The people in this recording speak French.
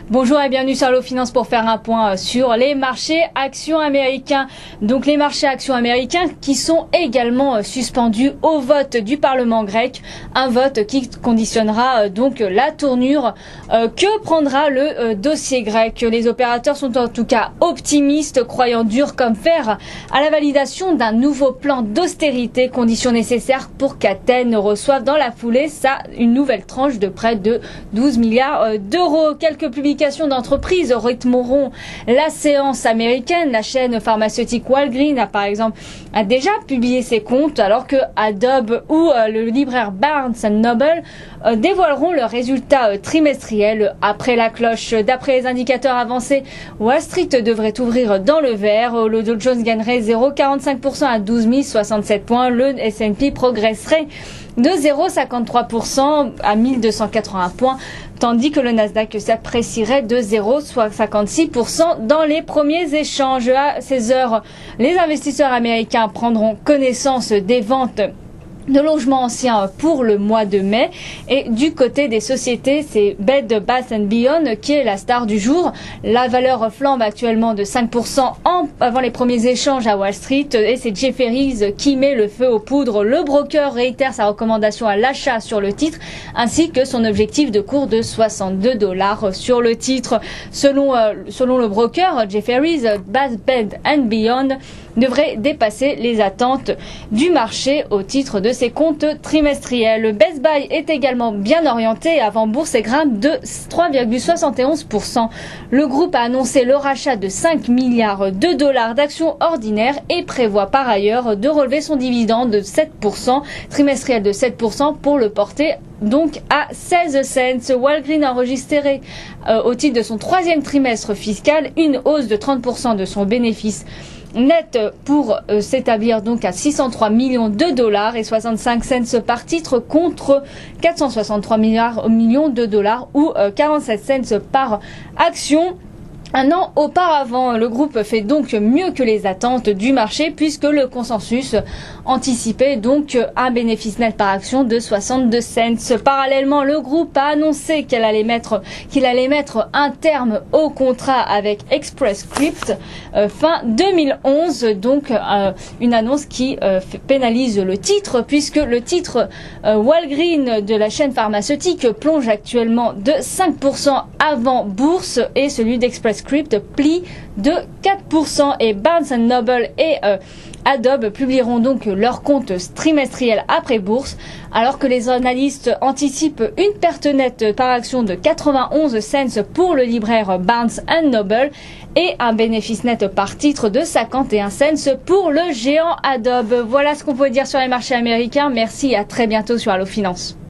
Bonjour et bienvenue sur Allo Finance pour faire un point sur les marchés actions américains. Donc les marchés actions américains qui sont également suspendus au vote du Parlement grec. Un vote qui conditionnera donc la tournure que prendra le dossier grec. Les opérateurs sont en tout cas optimistes, croyant dur comme fer à la validation d'un nouveau plan d'austérité, condition nécessaire pour qu'Athènes reçoive dans la foulée une nouvelle tranche de près de 12 milliards d'euros. Quelques publications d'entreprises rythmeront la séance américaine. La chaîne pharmaceutique Walgreens par exemple a déjà publié ses comptes, alors que Adobe ou le libraire Barnes & Noble dévoileront leurs résultats trimestriels après la cloche. D'après les indicateurs avancés, Wall Street devrait ouvrir dans le vert. Le Dow Jones gagnerait 0,45% à 12 067 points. Le S&P progresserait de 0,53% à 1281 points, tandis que le Nasdaq s'apprécierait de 0,56% dans les premiers échanges. À 16 heures, les investisseurs américains prendront connaissance des ventes de logements anciens pour le mois de mai. Et du côté des sociétés, c'est Bed Bath & Beyond qui est la star du jour. La valeur flambe actuellement de 5% avant les premiers échanges à Wall Street, et c'est Jefferies qui met le feu aux poudres. Le broker réitère sa recommandation à l'achat sur le titre, ainsi que son objectif de cours de $62 sur le titre. Selon le broker, Jefferies, Bed & Beyond devrait dépasser les attentes du marché au titre de ses comptes trimestriels. Best Buy est également bien orienté avant bourse et grimpe de 3,71%. Le groupe a annoncé le rachat de 5 milliards de dollars d'actions ordinaires et prévoit par ailleurs de relever son dividende de 7%, trimestriel de 7%, pour le porter donc à 16 cents. Walgreens a enregistré au titre de son troisième trimestre fiscal une hausse de 30% de son bénéfice net pour s'établir donc à 603 millions de dollars et 65 cents par titre, contre 463 millions de dollars ou 47 cents par action un an auparavant. Le groupe fait donc mieux que les attentes du marché, puisque le consensus anticipait donc un bénéfice net par action de 62 cents. Parallèlement, le groupe a annoncé qu'il allait mettre un terme au contrat avec Express Scripts fin 2011. Donc une annonce qui pénalise le titre, puisque le titre Walgreens de la chaîne pharmaceutique plonge actuellement de 5% avant bourse, et celui d'Express Script plie de 4%. Et Barnes & Noble et Adobe publieront donc leurs comptes trimestriels après bourse, alors que les analystes anticipent une perte nette par action de 91 cents pour le libraire Barnes & Noble et un bénéfice net par titre de 51 cents pour le géant Adobe. Voilà ce qu'on pouvait dire sur les marchés américains. Merci et à très bientôt sur Allo Finance.